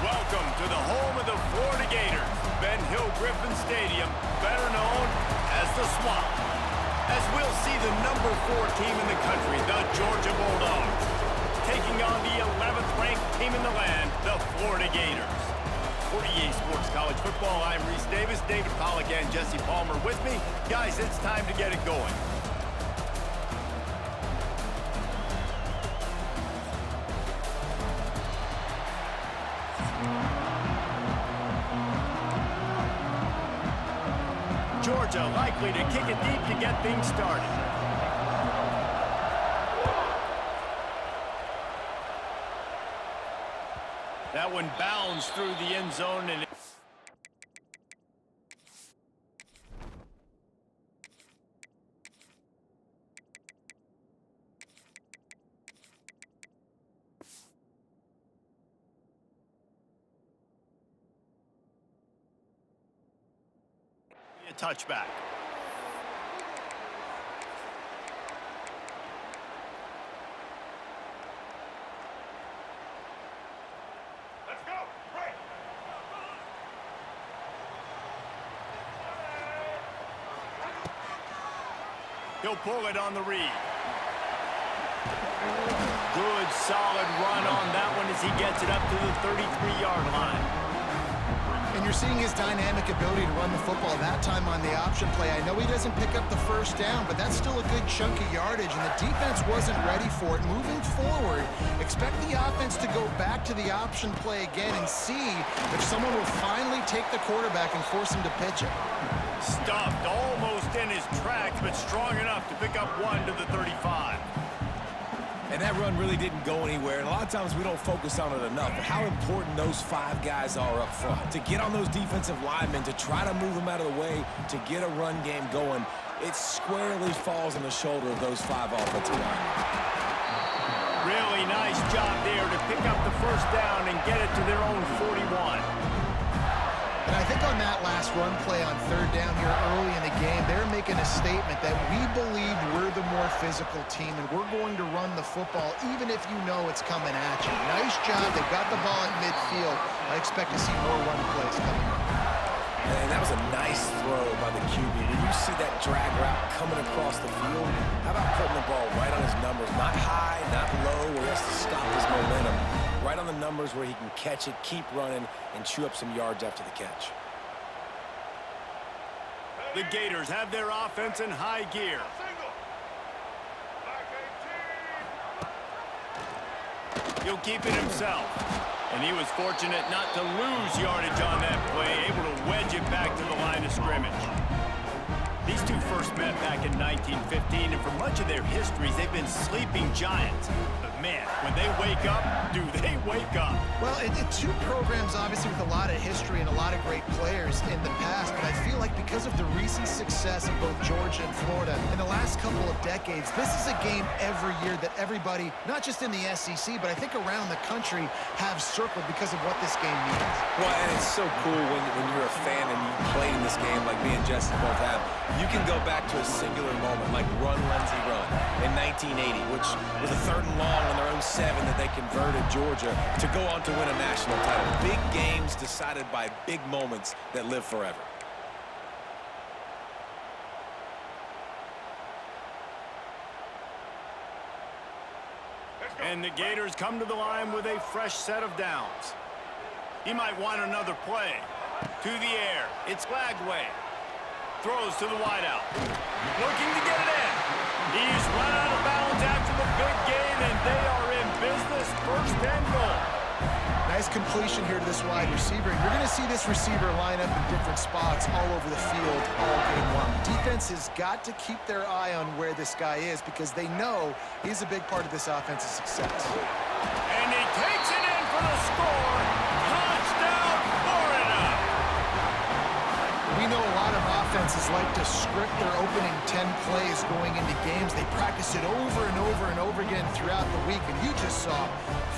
Welcome to the home of the Florida Gators, Ben Hill Griffin Stadium, better known as the Swamp. As we'll see the number 4 team in the country, the Georgia Bulldogs, taking on the 11th ranked team in the land, the Florida Gators. For EA Sports College Football, I'm Reese Davis, David Pollack and Jesse Palmer with me. Guys, it's time to get it going. Georgia likely to kick it deep to get things started. That one bounds through the end zone and a touchback. Let's go. Right. He'll pull it on the read. Good, solid run on that one as he gets it up to the 33-yard line. And you're seeing his dynamic ability to run the football that time on the option play. I know he doesn't pick up the first down, but that's still a good chunk of yardage, and the defense wasn't ready for it. Moving forward, expect the offense to go back to the option play again and see if someone will finally take the quarterback and force him to pitch it. Stuffed almost in his tracks, but strong enough to pick up one to the 35. And that run really didn't go anywhere. And a lot of times we don't focus on it enough. But how important those 5 guys are up front. To get on those defensive linemen, to try to move them out of the way, to get a run game going, it squarely falls on the shoulder of those 5 offensive linemen. Really nice job there to pick up the first down and get it to their own 41. And I think on that last run play on third down here early in the game, they're making a statement that we believe we're the more physical team and we're going to run the football even if you know it's coming at you. Nice job. They've got the ball at midfield. I expect to see more run plays coming up. And that was a nice throw by the QB. Did you see that drag route coming across the field? How about putting the ball right on his numbers? Not high, not low, where he has to stop his momentum. Right on the numbers where he can catch it, keep running, and chew up some yards after the catch. The Gators have their offense in high gear. He'll keep it himself. And he was fortunate not to lose yardage on that play, able to wedge it back to the line of scrimmage. These two first met back in 1915, and for much of their histories, they've been sleeping giants. But man, when they wake up, do they wake up? Well, two programs obviously with a lot of history and a lot of great players in the past, but I feel like because of the recent success of both Georgia and Florida in the last couple of decades, this is a game every year that everybody, not just in the SEC, but I think around the country, have circled because of what this game means. Well, and it's so cool when you're a fan and you play in this game like me and Jesse both have. You can go back to a singular moment like Run, Lindsey, Run in 1980, which was a 3rd and long on their own 7 that they converted Georgia to go on to win a national title. Big games decided by big moments that live forever. And the Gators come to the line with a fresh set of downs. He might want another play. To the air. It's Lagway. Throws to the wideout. Looking to get it in. He's run out of bounds after the big gain, and they are in business. 1st and goal. Nice completion here to this wide receiver. You're going to see this receiver line up in different spots all over the field all game long. Defense has got to keep their eye on where this guy is because they know he's a big part of this offense's success. And he takes it in for the score. Touchdown, Florida! We know a lot of offenses like to script their opening 10 plays going into games. They practice it over and over and over again throughout the week, and you just saw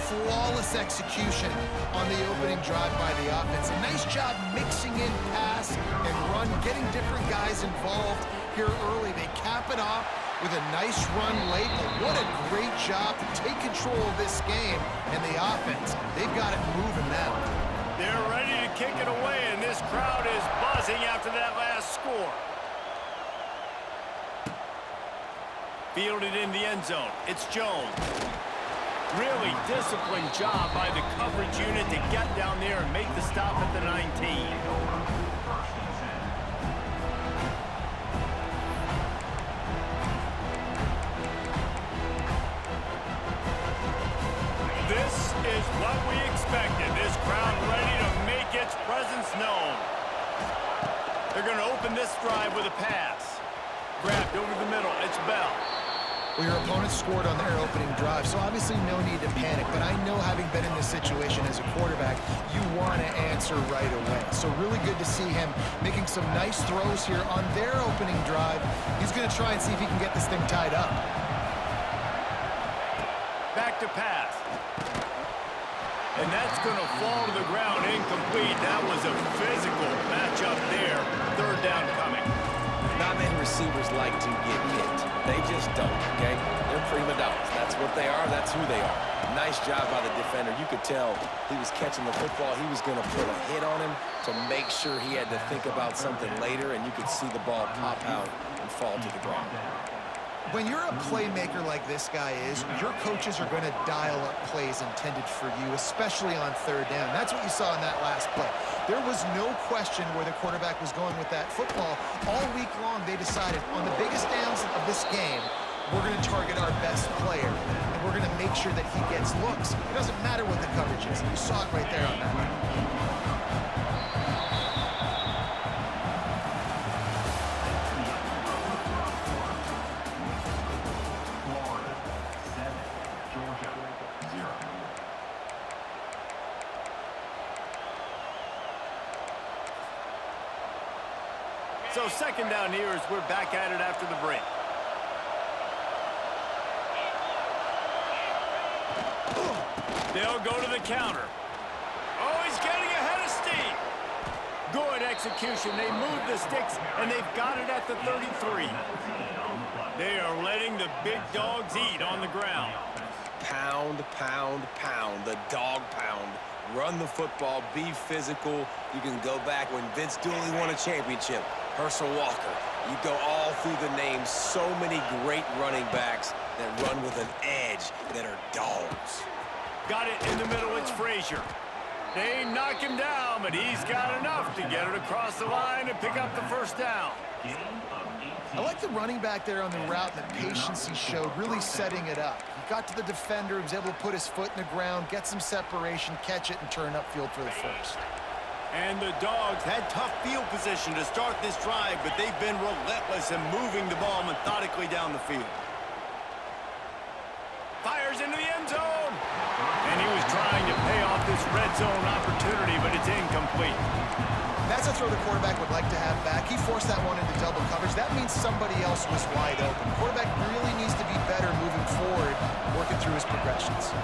flawless execution on the opening drive by the offense. A nice job mixing in pass and run, getting different guys involved here early. They cap it off with a nice run late, but what a great job to take control of this game. And the offense, they've got it moving now. They're ready to kick it away, and this crowd is buzzing after that last score. Fielded in the end zone. It's Jones. Really disciplined job by the coverage unit to get down there and make the stop at the 19. This is what we expected. This crowd ready to make its presence known. They're going to open this drive with a pass. Grabbed over the middle. It's Bell. Well, your opponent scored on their opening drive, so obviously no need to panic. But I know, having been in this situation as a quarterback, you want to answer right away. So really good to see him making some nice throws here on their opening drive. He's going to try and see if he can get this thing tied up. Back to pass. And that's going to fall to the ground incomplete. That was a physical matchup there. Third down coming. Not many receivers like to get hit. They just don't, okay? They're prima donnas. That's what they are. That's who they are. Nice job by the defender. You could tell he was catching the football. He was going to put a hit on him to make sure he had to think about something later, and you could see the ball pop out and fall to the ground. When you're a playmaker like this guy is, your coaches are going to dial up plays intended for you, especially on third down. That's what you saw in that last play. There was no question where the quarterback was going with that football. All week long, they decided on the biggest downs of this game, we're going to target our best player, and we're going to make sure that he gets looks. It doesn't matter what the coverage is. You saw it right there on that one. So second down here as we're back at it after the break. They'll go to the counter. Oh, he's getting ahead of steam. Good execution. They move the sticks, and they've got it at the 33. They are letting the big dogs eat on the ground. Pound, pound, pound. The dog pound. Run the football. Be physical. You can go back when Vince Dooley won a championship. Herschel Walker. You go all through the names. So many great running backs that run with an edge that are dogs. Got it in the middle. It's Frazier. They knock him down, but he's got enough to get it across the line and pick up the first down. I like the running back there on the route and the patience he showed, really setting it up. He got to the defender, he was able to put his foot in the ground, get some separation, catch it, and turn upfield for the first. And the Dogs had tough field position to start this drive, but they've been relentless in moving the ball methodically down the field. Fires into the end zone. And he was trying to pay off this red zone opportunity, but it's incomplete. That's a throw the quarterback would like to have back. He forced that one into double coverage. That means somebody else was wide open. The quarterback really needs to be better moving forward, working through his progressions.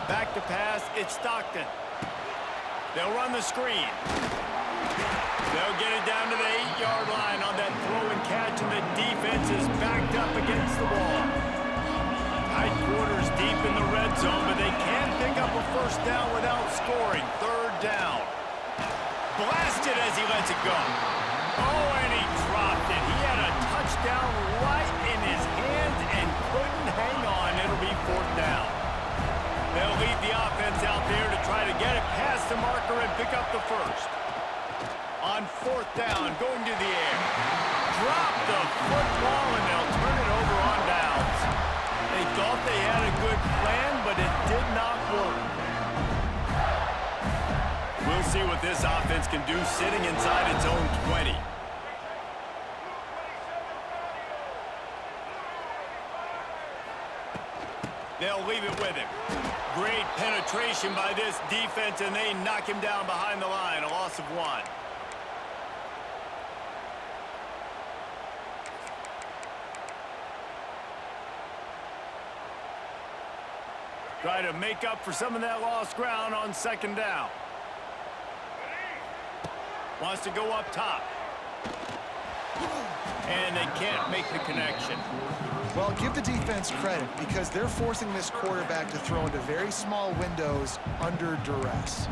Back to pass, it's Stockton. They'll run the screen. They'll get it down to the 8-yard line on that throw and catch, and the defense is backed up against the wall. Tight quarters deep in the red zone, but they can't pick up a first down without scoring. Third down. Blasted as he lets it go. Oh, and he dropped it. He had a touchdown right in his hands and couldn't hang on. It'll be fourth down. They'll lead the offense out there to try to get it past the marker and pick up the first. On fourth down, going to the air. Drop the football, and they'll turn it over on downs. They thought they had a good plan, but it did not work. We'll see what this offense can do sitting inside its own 20. They'll leave it with him. Great penetration by this defense, and they knock him down behind the line. A loss of 1. Try to make up for some of that lost ground on second down. Wants to go up top. And they can't make the connection. Well, give the defense credit because they're forcing this quarterback to throw into very small windows under duress.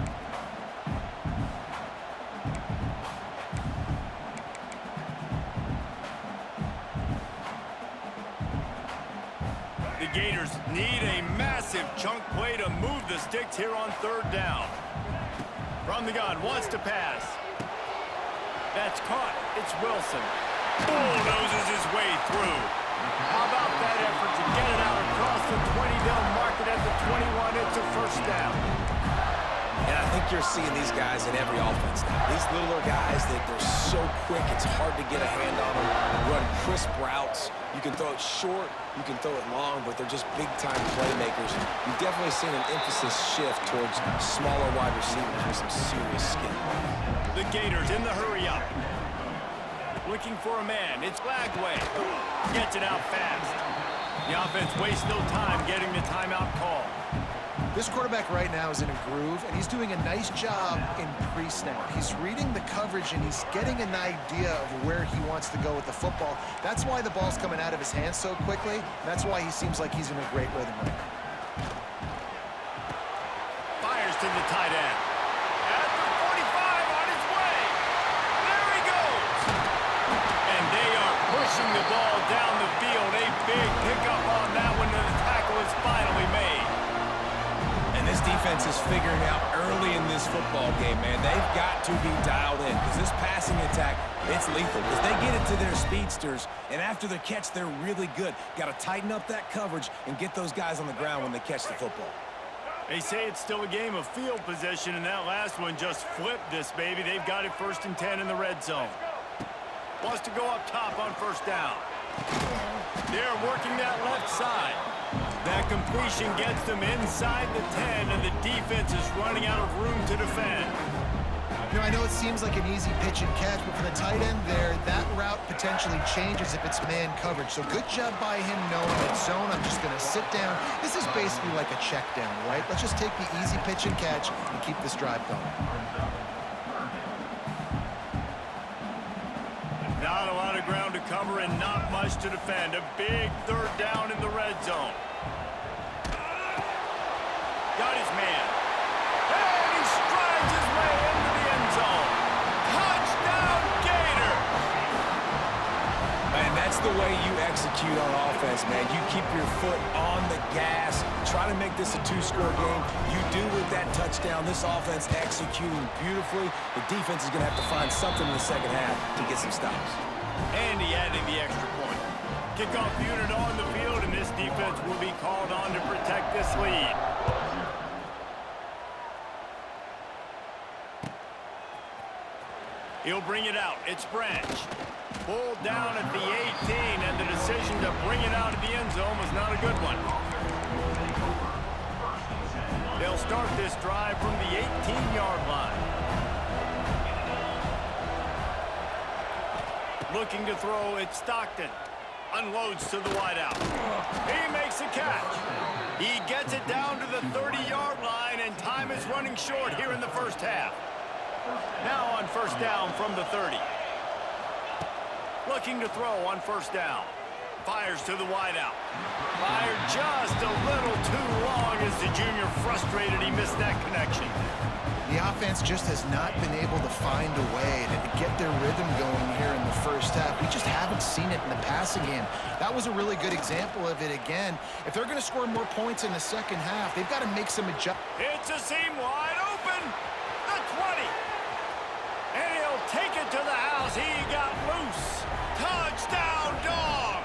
Gators need a massive chunk play to move the sticks here on third down. From the gun, wants to pass. That's caught. It's Wilson. Bulldozes his way through. How about that effort to get it out across the 20? They'll mark it at the 21. It's a first down. And I think you're seeing these guys in every offense now. These littler guys, they're so quick, it's hard to get a hand on them. Run crisp routes. You can throw it short, you can throw it long, but they're just big-time playmakers. You've definitely seen an emphasis shift towards smaller wide receivers with some serious skill. The Gators in the hurry-up. Looking for a man. It's Lagway. Gets it out fast. The offense wastes no time getting the timeout call. This quarterback right now is in a groove, and he's doing a nice job in pre-snap. He's reading the coverage, and he's getting an idea of where he wants to go with the football. That's why the ball's coming out of his hands so quickly. That's why he seems like he's in a great rhythm right now. Fires to the tight end. At the 45 on his way. There he goes. And they are pushing the ball down the field. A big pickup on that one, and the tackle is finally made. And this defense is figuring out early in this football game, man. They've got to be dialed in because this passing attack, it's lethal because they get it to their speedsters, and after the catch, they're really good. Got to tighten up that coverage and get those guys on the ground when they catch the football. They say it's still a game of field position, and that last one just flipped this baby. They've got it 1st and 10 in the red zone. Wants to go up top on first down. They're working that left side. That completion gets them inside the 10, and the defense is running out of room to defend. You know, I know it seems like an easy pitch and catch, but for the tight end there, that route potentially changes if it's man coverage. So good job by him knowing that zone, I'm just going to sit down. This is basically like a check down, right? Let's just take the easy pitch and catch and keep this drive going. Not a lot of ground to cover and not much to defend. A big third down in the red zone. Got his man. And he strides his way into the end zone. Touchdown, Gator! Man, that's the way you execute on offense, man. You keep your foot on the gas. Try to make this a 2-score game. You do with that touchdown. This offense executing beautifully. The defense is going to have to find something in the second half to get some stops. And he added the extra point. Kickoff unit on the field, and this defense will be called on to protect this lead. He'll bring it out. It's Branch. Pulled down at the 18, and the decision to bring it out of the end zone was not a good one. They'll start this drive from the 18-yard line. Looking to throw, it's Stockton. Unloads to the wideout. He makes a catch. He gets it down to the 30-yard line, and time is running short here in the first half. Now on first down from the 30. Looking to throw on first down. Fires to the wideout. Fired just a little too long as the junior frustrated. He missed that connection. The offense just has not been able to find a way to get their rhythm going here in the first half. We just haven't seen it in the passing game. That was a really good example of it again. If they're going to score more points in the second half, they've got to make some adjustments. It's a seam wide open. The 20. And he'll take it to the house. He got loose. Touchdown, Dogs.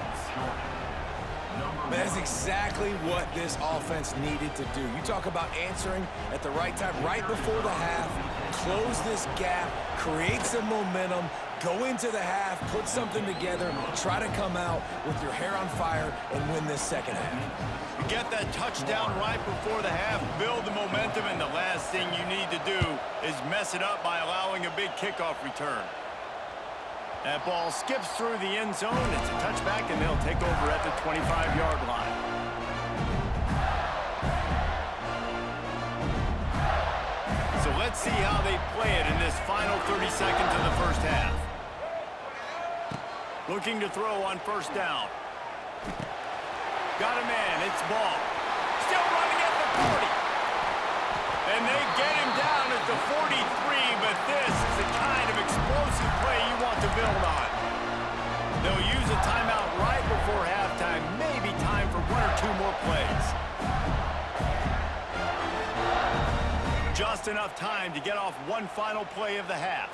That is exactly what this offense needed to do. You talk about answering at the right time, right before the half, close this gap, create some momentum, go into the half, put something together, try to come out with your hair on fire and win this second half. You get that touchdown right before the half, build the momentum, and the last thing you need to do is mess it up by allowing a big kickoff return. That ball skips through the end zone. It's a touchback, and they'll take over at the 25-yard line. So let's see how they play it in this final 30 seconds of the first half. Looking to throw on first down. Got a man. It's Ball. Still running at the 40. And they get him down at the 43, but this is the kind of explosive play you want to build on. They'll use a timeout right before halftime. Maybe time for 1 or 2 more just enough time to get off one final play of the half.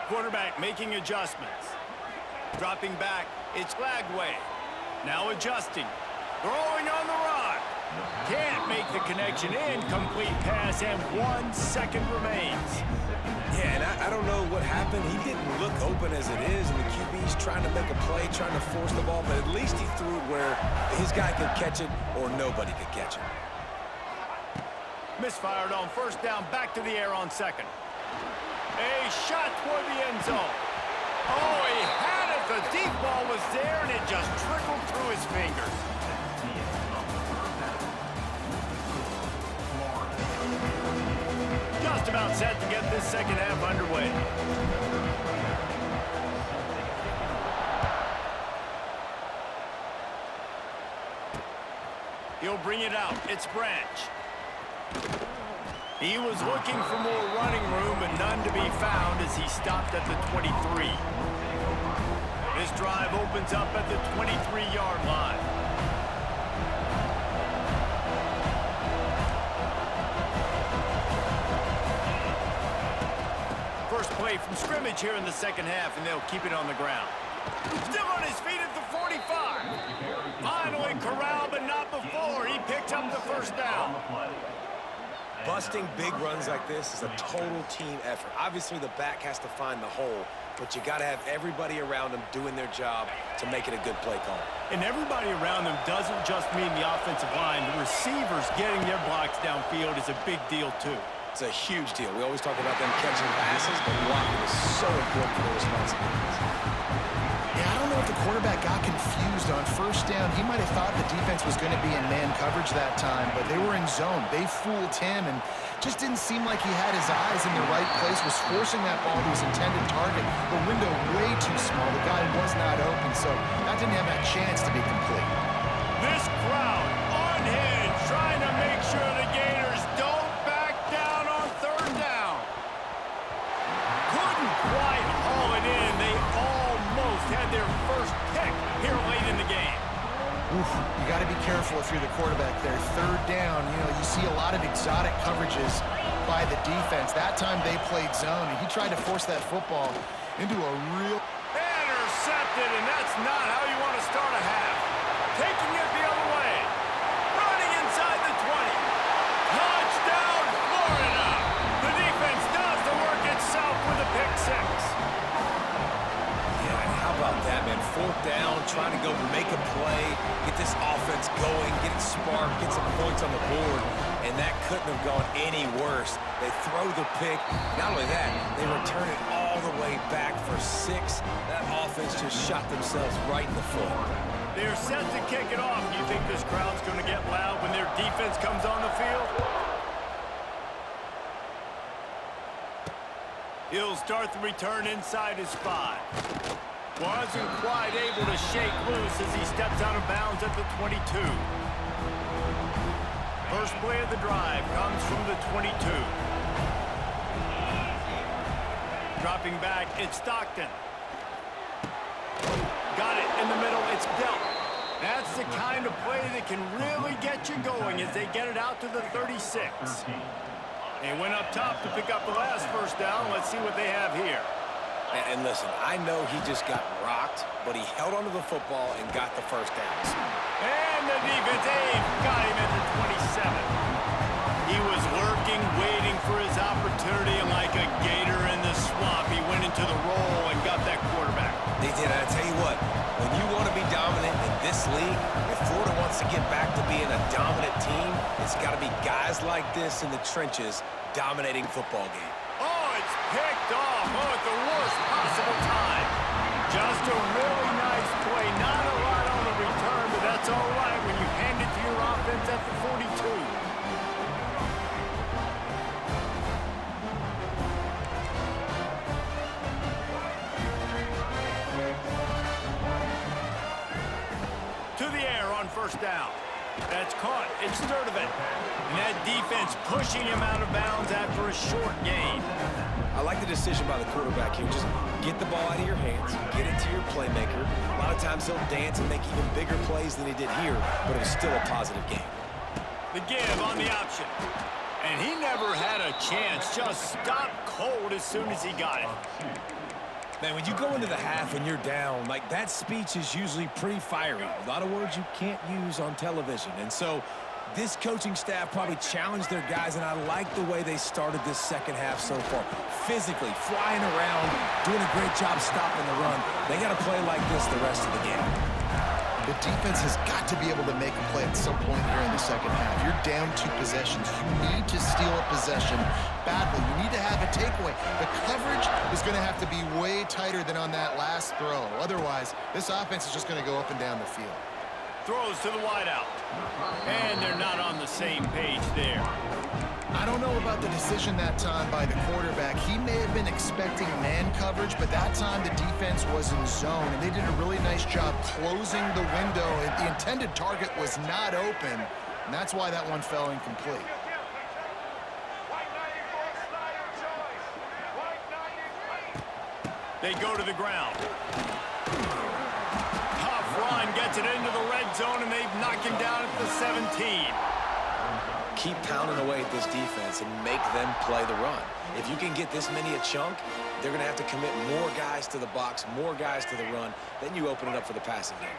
Quarterback making adjustments. Dropping back, it's Lagway. Now adjusting. Throwing on the run. Can't make the connection. Incomplete pass, and 1 second remains. Yeah, and I don't know what happened. He didn't look open as it is, and the QB's trying to make a play, trying to force the ball, but at least he threw it where his guy could catch it or nobody could catch it. Misfired on first down, back to the air on second. A shot toward the end zone. Oh, he had it. The deep ball was there, and it just trickled through his fingers. Just about set to get this second half underway. He'll bring it out. It's Branch. He was looking for more running room, but none to be found as he stopped at the 23. This drive opens up at the 23-yard line. First play from scrimmage here in the second half, and they'll keep it on the ground. Still on his feet at the 45. Finally corralled, but not before. He picked up the first down. Busting big runs like this is a total team effort. Obviously, the back has to find the hole, but you got to have everybody around them doing their job to make it a good play call. And everybody around them doesn't just mean the offensive line. The receivers getting their blocks downfield is a big deal, too. It's a huge deal. We always talk about them catching passes, but blocking is so important for their responsibilities. Yeah, I don't know if the quarterback got confused on first down. He might have thought the defense was going to be in man coverage that time, but they were in zone. They fooled him and just didn't seem like he had his eyes in the right place, was forcing that ball to his intended target. The window way too small. The guy was not open, so that didn't have that chance to be complete. This crowd unhinged, trying to make sure the Gators don't back down on third down. Couldn't quite haul it in. They almost had their first pick here late in the game. Oof, you got to be careful if you're the quarterback there. Third down, you see a lot of exotic coverages by the defense. That time they played zone, and he tried to force that football into a real... Intercepted, and that's not how you want to start a half. Taking it the other way. Running inside the 20. Touchdown, Florida. The defense does the work itself with a pick six. Yeah, and how about that, man? Fourth down, trying to go make a play, get this offense going, get it sparked, get some points on the board, and that couldn't have gone any worse. They throw the pick. Not only that, they return it all the way back for 6. That offense just shot themselves right in the foot. They're set to kick it off. Do you think this crowd's going to get loud when their defense comes on the field? He'll start the return inside his 5. Wasn't quite able to shake loose as he steps out of bounds at the 22. First play of the drive comes from the 22. Dropping back, it's Stockton. Got it in the middle, it's Delp. That's the kind of play that can really get you going as they get it out to the 36. They went up top to pick up the last first down. Let's see what they have here. And listen, I know he just got rocked, but he held onto the football and got the first downs. And the defense got him at the 27. He was lurking, waiting for his opportunity, and like a gator in the swamp, he went into the roll and got that quarterback. They did. I tell you what, when you want to be dominant in this league, if Florida wants to get back to being a dominant team, it's got to be guys like this in the trenches dominating football game. Oh, it's picked off. Oh, at the worst possible time. Just a really nice play. Not a lot on the return, but that's all right when you hand it to your offense at the 42. To the air on first down. That's caught. It's Sturdivant. And that defense pushing him out of bounds after a short gain. I like the decision by the quarterback here. Just get the ball out of your hands, get it to your playmaker. A lot of times he'll dance and make even bigger plays than he did here, but it was still a positive game. The give on the option. And he never had a chance. Just stopped cold as soon as he got it. Man, when you go into the half and you're down, like, that speech is usually pretty fiery. A lot of words you can't use on television. And so this coaching staff probably challenged their guys, and I like the way they started this second half so far. Physically, flying around, doing a great job stopping the run. They got to play like this the rest of the game. The defense has got to be able to make a play at some point here in the second half. You're down 2 possessions. You need to steal a possession badly. You need to have a takeaway. The coverage is going to have to be way tighter than on that last throw. Otherwise, this offense is just going to go up and down the field. Throws to the wideout. And they're not on the same page there. I don't know about the decision that time by the quarterback. He may have been expecting man coverage, but that time the defense was in zone, and they did a really nice job closing the window. The intended target was not open, and that's why that one fell incomplete. They go to the ground. Tough run gets it into the red zone, and they knock him down at the 17. Keep pounding away at this defense and make them play the run. If you can get this many a chunk, they're going to have to commit more guys to the box, more guys to the run. Then you open it up for the passing game.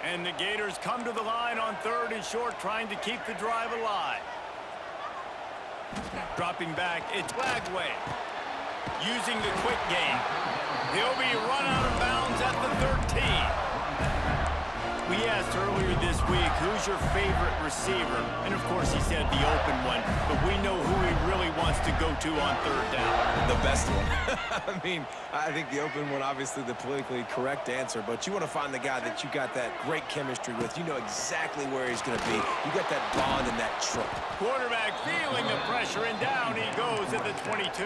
And the Gators come to the line on 3rd and short, trying to keep the drive alive. Dropping back, it's Lagway. Using the quick game. He'll be run out of bounds at the 13. We asked earlier this week, who's your favorite receiver? And of course he said the open one, but we know who he really wants to go to on 3rd down. The best one. I mean, I think the open one, obviously the politically correct answer, but you want to find the guy that you got that great chemistry with. You know exactly where he's going to be. You got that bond and that trust. Quarterback feeling the pressure, and down he goes at the 22.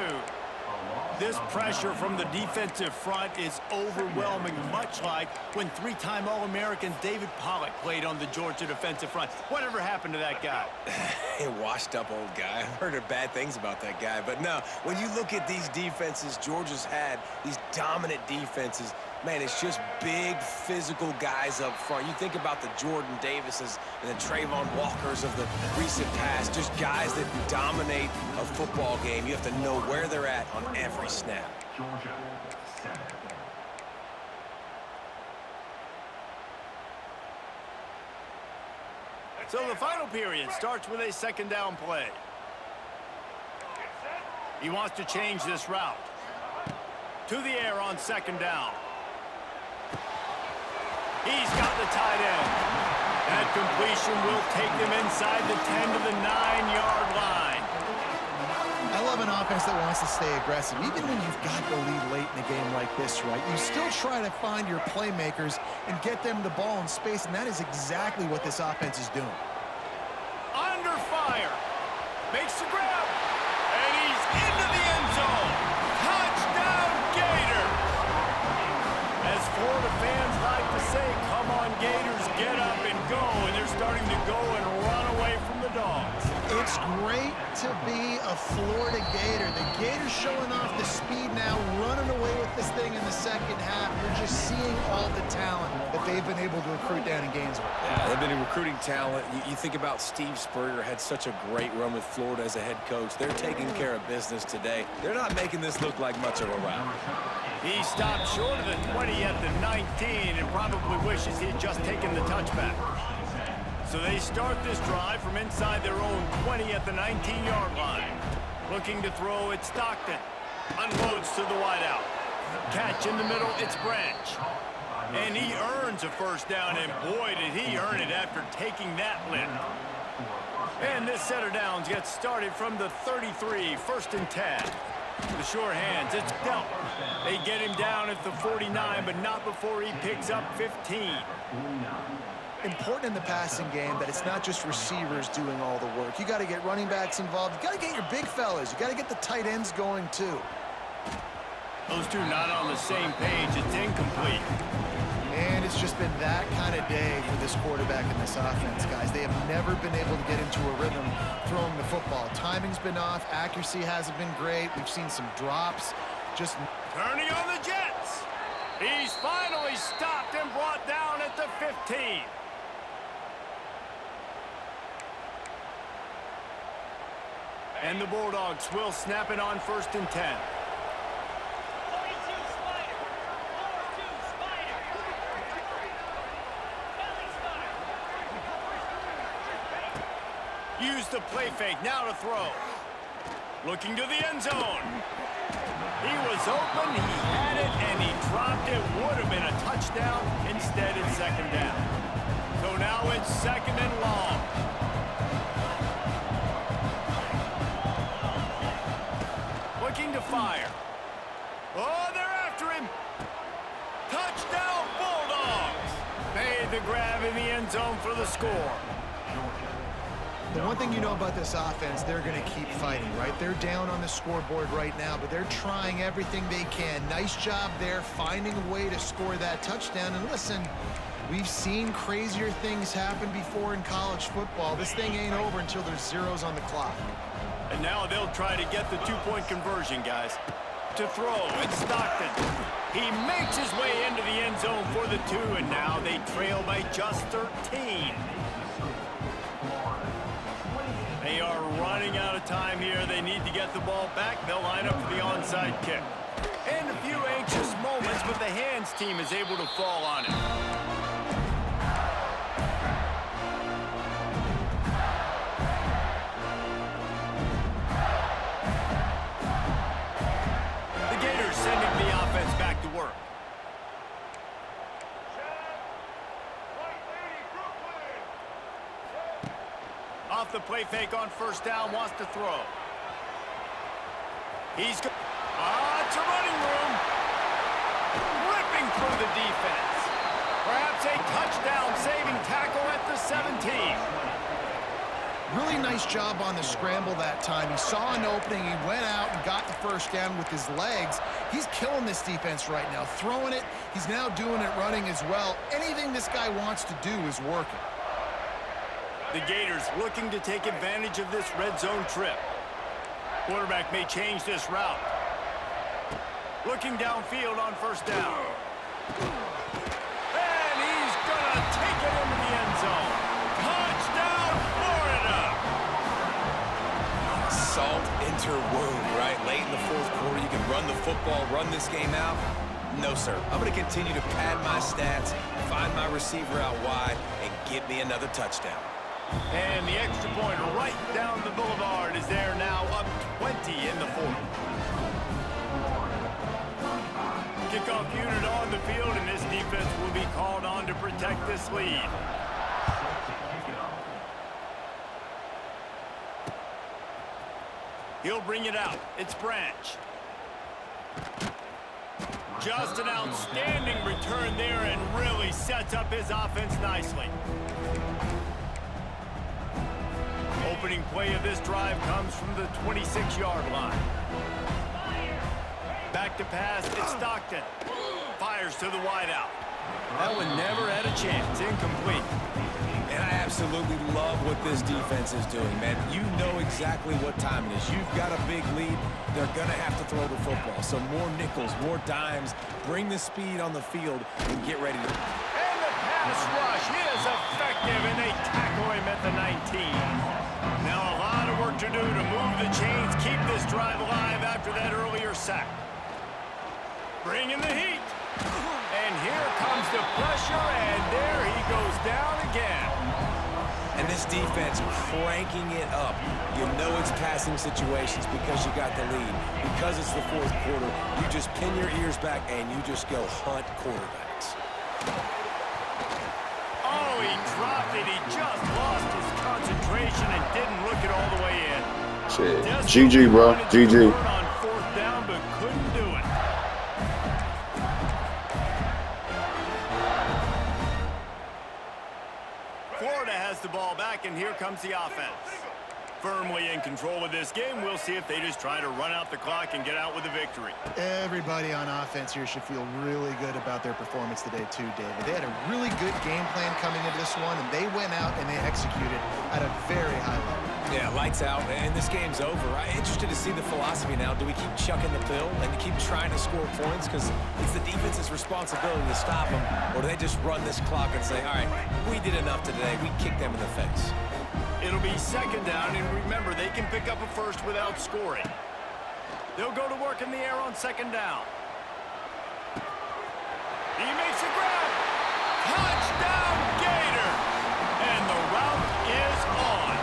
This pressure from the defensive front is overwhelming, much like when 3-time All-American David Pollock played on the Georgia defensive front. Whatever happened to that guy? A washed-up old guy. I've heard bad things about that guy. But no, when you look at these defenses Georgia's had, these dominant defenses, man, it's just big, physical guys up front. You think about the Jordan Davises and the Trayvon Walkers of the recent past, just guys that dominate a football game. You have to know where they're at on every snap. Georgia, 7. So the final period starts with a 2nd down play. He wants to change this route. To the air on 2nd down. He's got the tight end. That completion will take them inside the 10 to the 9-yard line. I love an offense that wants to stay aggressive. Even when you've got the lead late in a game like this, right, you still try to find your playmakers and get them the ball in space, and that is exactly what this offense is doing. Under fire. Makes the grab. And he's into the end zone. Touchdown, Gators. As Florida fans like to say, come on, Gators, get up and go. And they're starting to go and run away from the Dogs. It's great to be a Florida Gator. The Gators showing off the speed now, running away with this thing in the second half. You're just seeing all the talent that they've been able to recruit down in Gainesville. Yeah, they've been recruiting talent. You think about Steve Spurrier, had such a great run with Florida as a head coach. They're taking care of business today. They're not making this look like much of a rout. He stopped short of the 20 at the 19 and probably wishes he had just taken the touchback. So they start this drive from inside their own 20 at the 19-yard line. Looking to throw, it's Stockton. Unloads to the wideout. Catch in the middle, it's Branch. And he earns a 1st down, and boy, did he earn it after taking that lift. And this set of downs gets started from the 33, 1st and 10. The sure hands, it's Delp. They get him down at the 49, but not before he picks up 15. Important in the passing game that it's not just receivers doing all the work. You got to get running backs involved. You got to get your big fellas. You got to get the tight ends going too. Those two not on the same page. It's incomplete. And it's just been that kind of day for this quarterback and this offense, guys. They have never been able to get into a rhythm throwing the football. Timing's been off. Accuracy hasn't been great. We've seen some drops. Just turning on the Jets. He's finally stopped and brought down at the 15. And the Bulldogs will snap it on 1st and 10. Use the play fake, now to throw. Looking to the end zone. He was open, he had it, and he dropped it. Would have been a touchdown. Instead, it's 2nd down. So now it's 2nd and long. Looking to fire. Oh, they're after him. Touchdown, Bulldogs. Made the grab in the end zone for the score. the one thing you know about this offense, they're going to keep fighting, right? They're down on the scoreboard right now, but they're trying everything they can. Nice job there, finding a way to score that touchdown. And listen, we've seen crazier things happen before in college football. This thing ain't over until there's zeros on the clock. And now they'll try to get the two-point conversion, guys. To throw, it's Stockton. He makes his way into the end zone for the 2, and now they trail by just 13. They are running out of time here. They need to get the ball back. They'll line up for the onside kick. And a few anxious moments, but the hands team is able to fall on it. The Gators sending the offense back to work. Off the play fake on first down, wants to throw. He's it's a running room. Ripping through the defense. Perhaps a touchdown saving tackle at the 17. Really nice job on the scramble that time. He saw an opening, he went out and got the first down with his legs. He's killing this defense right now, throwing it. He's now doing it running as well. Anything this guy wants to do is working. The Gators looking to take advantage of this red zone trip. Quarterback may change this route. Looking downfield on first down. And he's gonna take it into the end zone. Touchdown, Florida! Salt into wound, right? Late in the fourth quarter, you can run the football, run this game out. No, sir. I'm going to continue to pad my stats, find my receiver out wide, and get me another touchdown. And the extra point right down the boulevard is there now, up 20 in the fourth. Kickoff unit on the field, and this defense will be called on to protect this lead. He'll bring it out. It's Branch. Just an outstanding return there and really sets up his offense nicely. Opening play of this drive comes from the 26-yard line. Back to pass, it's Stockton. Fires to the wideout. That one never had a chance. Incomplete. And I absolutely love what this defense is doing, man. You know exactly what time it is. You've got a big lead. They're going to have to throw the football. So more nickels, more dimes. Bring the speed on the field and get ready to... And the pass rush is effective, and they tackle him at the 19. Now a lot of work to do to move the chains, keep this drive alive after that earlier sack. Bringing the heat. And here comes the pressure, and there he goes down again. And this defense cranking it up. You know it's passing situations because you got the lead. Because it's the fourth quarter, you just pin your ears back and you just go hunt quarterbacks. Oh, he dropped it. He just lost his concentration and didn't look it all the way in. Shit. GG, bro. GG. On fourth down, but couldn't do it. Florida has the ball back, and here comes the offense. firmly in control of this game. We'll see if they just try to run out the clock and get out with a victory. Everybody on offense here should feel really good about their performance today too, David. They had a really good game plan coming into this one, and they went out and they executed at a very high level. Yeah, lights out, and this game's over. I'm interested to see the philosophy now. Do we keep chucking the pill and keep trying to score points because it's the defense's responsibility to stop them, or do they just run this clock and say, all right, we did enough today, we kicked them in the face? It'll be second down, and remember, they can pick up a first without scoring. They'll go to work in the air on second down. He makes a grab. Touchdown, Gators! And the route is on.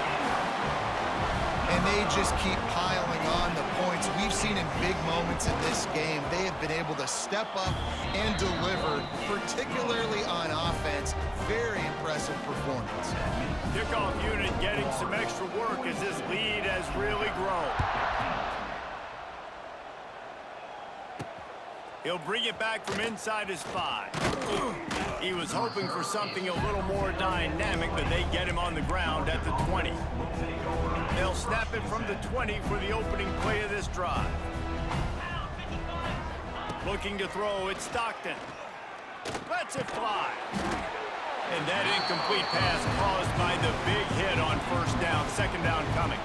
And they just keep piling on the points. We've seen in big moments in this game, they have been able to step up and deliver, particularly on offense. Very impressive performance. Kickoff unit getting some extra work as this lead has really grown. He'll bring it back from inside his 5. He was hoping for something a little more dynamic, but they get him on the ground at the 20. They'll snap it from the 20 for the opening play of this drive. Looking to throw, it's Stockton. Lets it fly. And that incomplete pass caused by the big hit on first down. Second down coming.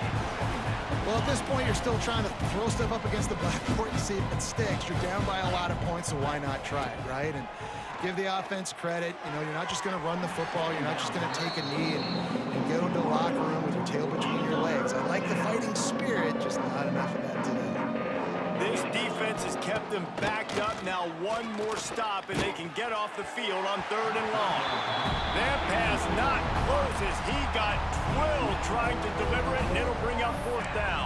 Well, at this point, you're still trying to throw stuff up against the backboard and see if it sticks. You're down by a lot of points, so why not try it, right? And give the offense credit. You know, you're not just going to run the football. You're not just going to take a knee and go into the locker room with your tail between your legs. I like the fighting spirit, just not enough of that today. This defense has kept them backed up. Now one more stop, and they can get off the field on third and long. That pass not close as he got drilled trying to deliver it, and it'll bring up fourth down.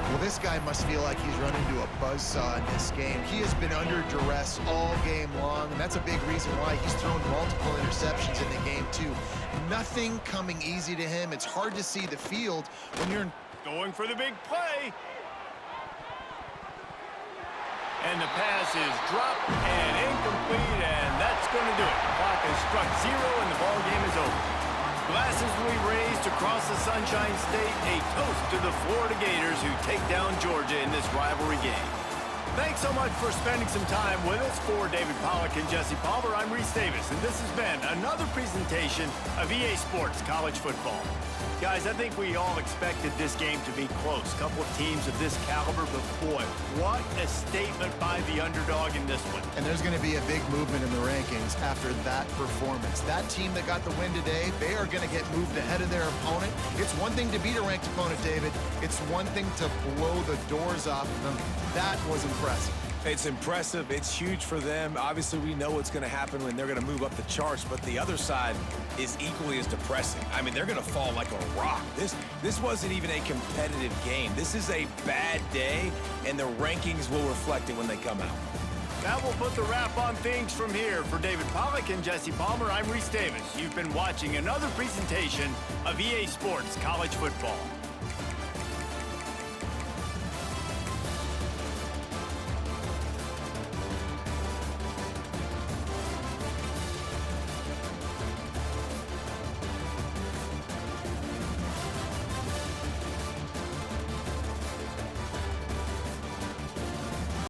Well, this guy must feel like he's run into a buzzsaw in this game. He has been under duress all game long, and that's a big reason why he's thrown multiple interceptions in the game, too. Nothing coming easy to him. It's hard to see the field when you're going for the big play. And the pass is dropped and incomplete, and that's going to do it. The clock has struck 0, and the ball game is over. Glasses will be raised across the Sunshine State, a toast to the Florida Gators who take down Georgia in this rivalry game. Thanks so much for spending some time with us. For David Pollack and Jesse Palmer, I'm Reese Davis, and this has been another presentation of EA Sports College Football. Guys, I think we all expected this game to be close. A couple of teams of this caliber, but boy, what a statement by the underdog in this one. And there's going to be a big movement in the rankings after that performance. That team that got the win today, they are going to get moved ahead of their opponent. It's one thing to beat a ranked opponent, David. It's one thing to blow the doors off of them. That was impressive. It's impressive. It's huge for them. Obviously, we know what's going to happen when they're going to move up the charts, but the other side is equally as depressing. I mean, they're going to fall like a rock. This wasn't even a competitive game. This is a bad day, and the rankings will reflect it when they come out. That will put the wrap on things from here. For David Pollack and Jesse Palmer, I'm Reese Davis. You've been watching another presentation of EA Sports College Football.